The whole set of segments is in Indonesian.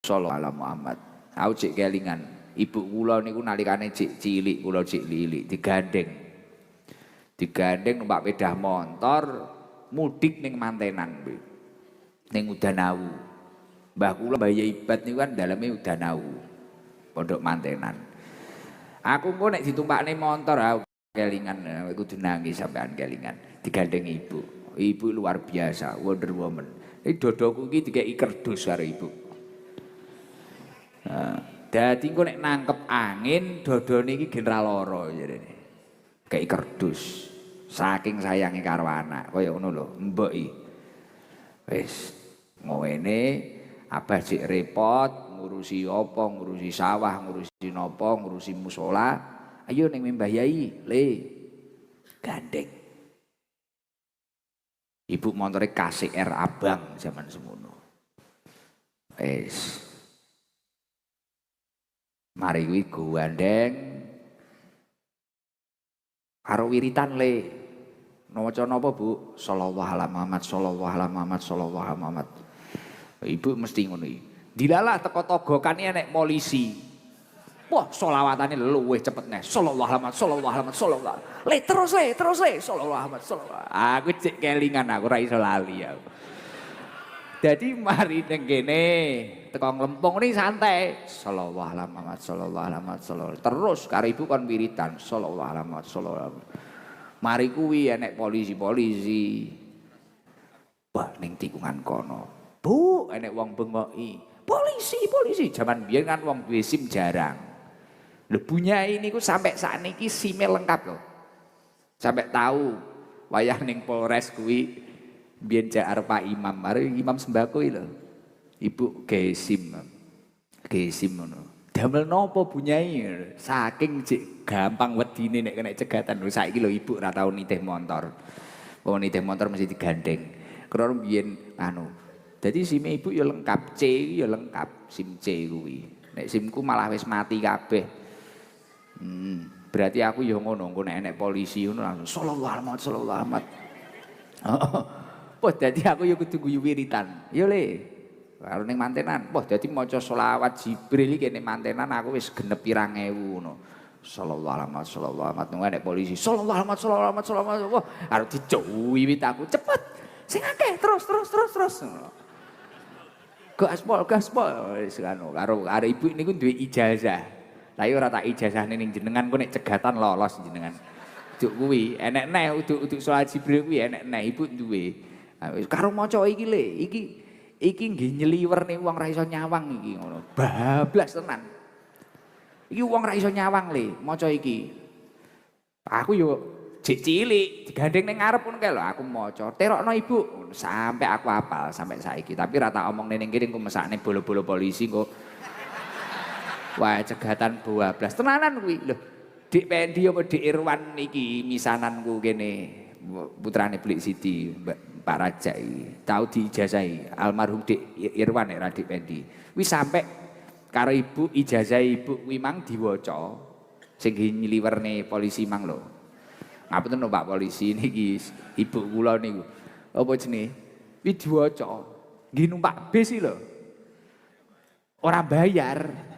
sallallahu alaihi Muhammad. Aku cek kelingan, ibu kula niku nalikane cek cilik, kula cek lilik digandeng. Digandeng numpak sepeda motor mudik ning mantenan kuwi. Ning Udanawu. Mbah kula Mbah Ibat niku kan daleme Udanawu. Pondok mantenan. Aku engko nek ditumpakne motor kelingan kudu nangis sampean kelingan. Digandeng ibu. Ibu luar biasa, Wonder Woman. Iki dodoku iki dikeki kerdus karo ibu. Dadi engko nek nangkep angin dodone iki general loro jarene. Kei kerdus. Saking sayange karo anak, kaya ngono lho, mbok iki. Wis ngene abah cek repot ngurusi apa, ngurusi sawah, ngurusi napa, ngurusi musola. Ayo ning Mbah Yai, le. Gandeng. Ibu montore KCR abang zaman semono. Wis. Mari kuwi gandeng karo wiritan le. Maca napa Bu? Sallallahu alaihi Muhammad, sallallahu alaihi Muhammad, sallallahu alaihi Muhammad. Ibu mesti ngono iki. Dilalah teko togokane nek polisi. Wah, selawatane luwih cepet neh. Sallallahu alaihi Muhammad, sallallahu alaihi Muhammad, sallallahu. Le terus le, sallallahu alaihi Muhammad, sallallahu. Aku cek kelingan aku ora iso lali aku. Dadi mari ning kene teko nglempung ni santai. Sallallahu alaihi Muhammad, sallallahu alaihi Muhammad, sallallahu. Terus karo ibu kon wiritan. Sallallahu alaihi Muhammad, sallallahu alaihi. Mari kuwi enek polisi-polisi. Wah ning tikungan kono. Bu, enek wong bengoki. Polisi. Zaman biyen kan wong duwe SIM jarang. Lho bunyai niku sampai sakniki SIM-e lengkap lho. Sampai tahu wayah ning Polres kuwi biyen jak Pak Imam, mari Imam sembako iki lho. Ibu gawe SIM. Gawe SIM ngono. Damel nopo bunyai? Saking cek gampang wedine nek kena cegatan. Lho saiki lho ibu ora tau nitih motor. Wong nitih motor mesti digandeng. Krana biyen anu. Dadi SIM ibu ya lengkap, C ya lengkap, SIM C kuwi. Nek SIMku malah wis mati kabeh. Berarti aku ya ngono, engko nek enek polisi ngono langsung sallallahu alaihi wasallam. Wah dadi aku ya kudu guyu wiritan. Ya le. Karo ning mantenan, wah dadi maca selawat Jibril iki ning mantenan aku wis genep 2.000 ngono. Sallallahu alaihi wasallam nek polisi. Sallallahu alaihi wasallam. Wah, arep dicuwi aku cepet. Sing akeh terus. Gaspol wis karo ibu niku duwe ijazah. Lah ora tak ijazahne ning jenengan kok nek cegatan lolos jenengan. Duk kuwi enek neh uduk salat Jibril kuwi enek neh ibu duwe. Wis karo maca iki le, iki nggih nyeliwer ning wong ra iso nyawang iki ngono. Bablas tenan. Iki wong ra iso nyawang le, maca iki. Aku yo cek cilik digandeng ning ngarep ngono kae lho aku maca. Terokno ibu sampai aku hafal sampai saiki. Tapi ra tak omong ning kene engko mesakne bolo-bolo polisi kok. Wah, cegatan 12. Tenanan kuwi. Lho, Dik Pendi apa Dik Irwan iki misananku kene. Putrane Blik Siti, Pak Raja iki. Tau diijazahi almarhum Dik Irwan nek Dik Pendi. Wis sampai karo ibu ijazah ibu kuwi mang diwaca. Sing nyliwerne polisi mang lho. Ngapunten lho Pak polisi niki ibu kula niku. Apa jenenge? Wi diwaca. Nggih numpak bis iki lho. Ora bayar.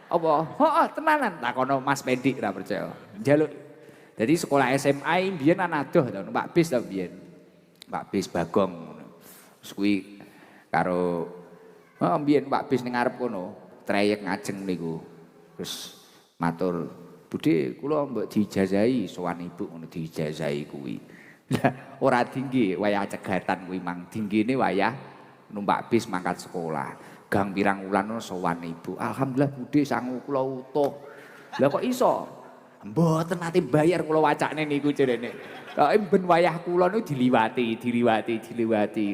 Apa? Heeh, tenanan takono Mas Pendi ora percaya. Njaluk. Jadi sekolah SMA mbiyen ana adoh to numpak bis to mbiyen. Pak bis Bagong ngono. Terus kuwi karo mbiyen Pak bis ning ngarep kono, trayek ngajeng niku. Terus matur, "Budhe, kula mbok diijazahi sowan ibu ngono diijazahi kuwi." Lah ora dingge wayah cegatan kuwi mang dinggene wayah numpak bis mangkat sekolah. Gang pirang wulan sowan ibu. Alhamdulillah Budhe sangu kula utuh. Lah kok iso? Mboten nate bayar kula wacane niku jarene. Kok ben wayah kula niku diliwati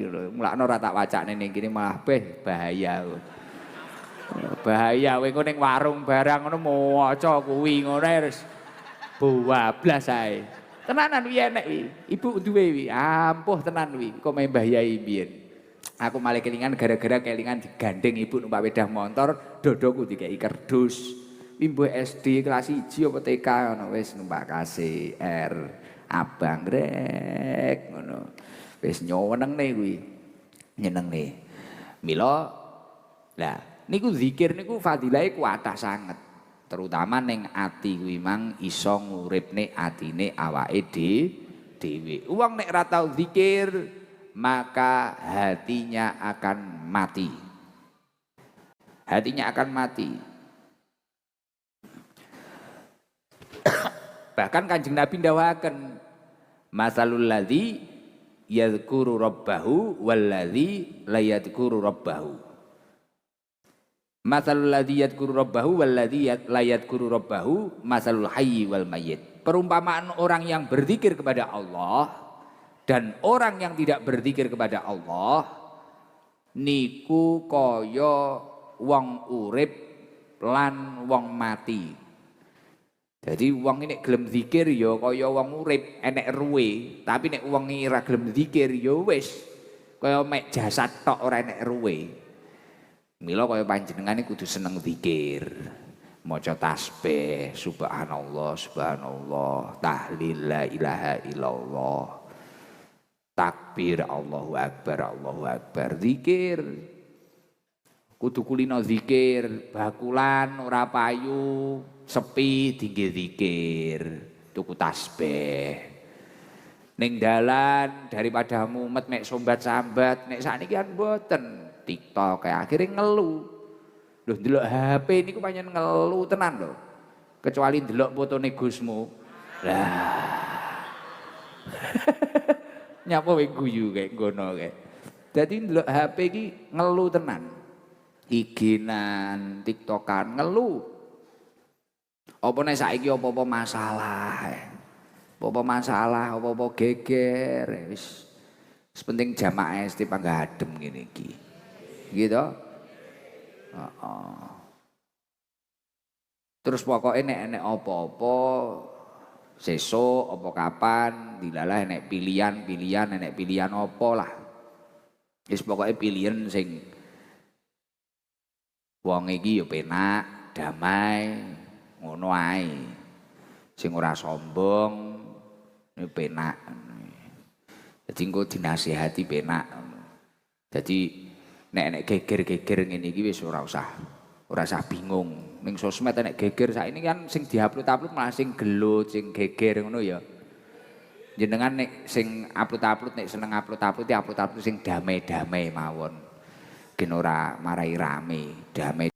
lho. Mulakno ora tak wacane ning kene malah bahaya. Bahaya kowe ning warung barang ngono maca kuwi ngono wis bablas ae. Tenanan wi enek wi. Ibu duwe wi. Ampuh tenan wi. Kok Mbah Yai mbiyen. Aku malah kelingan gara-gara kelingan digandeng ibu numpak sepeda motor, dodoku dikei kerdus. Wimbo SD kelas 1 apa TK ngono wis numpak KCR abang rek ngono. Wis nyenengne kuwi. Nyenengne. Mila lah Niku zikir niku fadilahe kuatah sanget. Terutama ning ati kuwi mang iso nguripne atine awake dhewe. Wong nek ora tau zikir maka hatinya akan mati. Hatinya akan mati. Bahkan Kanjeng Nabi ndawaken masalul ladzi yadhkuru rabbahu walladzi la yadhkuru rabbahu. Masalul ladzi yadhkuru rabbahu walladzi la yadhkuru rabbahu masalul hayyi wal mayyit. Perumpamaan orang yang berzikir kepada Allah dan orang yang tidak berzikir kepada Allah niku kaya wong urip lan wong mati. Jadi wong ini gelem zikir ya kaya wong urip enek ruwe, tapi nek wong ora gelem zikir ya wis kaya mek jasad tok ora enek ruwe. Mila kaya panjenengan iki kudu seneng zikir. Maca tasbih, subhanallah, subhanallah, tahlil la ilaha illallah. Takbir Allahu akbar, zikir. Kudu kulino zikir, bakulan ora payu, sepi tinggi zikir, tuku tasbih. Ning dalan daripada mumet mek sombat-sambat, nek sakniki kan mboten. TikTok kayak akhirnya ngeluh. Loh ndelok HP niku pancen ngeluh tenan lho. Kecuali ndelok fotone Gusmu. Lah. Nyapa wae guyu kayak ngono kayak. Dadi ndelok HP iki ngeluh tenan. IG-nan, TikTokan ngeluh. Apa nek saiki apa-apa masalah. Apa-apa masalah, apa-apa geger wis. Penting jamaah mesti panggah adem ngene iki. Gitu. Terus pokoknya nek apa-apa sesuk apa kapan dilalah nek pilihan apa lah. Wis pokoke pilihan sing wong iki ya penak, damai, ngono ae. Sing ora sombong, penak. Jadi engko dinasihati penak. Jadi nek geger-geger ngene iki wis ora usah bingung. Ning sosmed nek geger saiki kan sing diupload malah sing gelut, sing geger ngono ya. Jenengan nek sing upload nek seneng upload sing damai-damai mawon. Gen ora marai rame, damai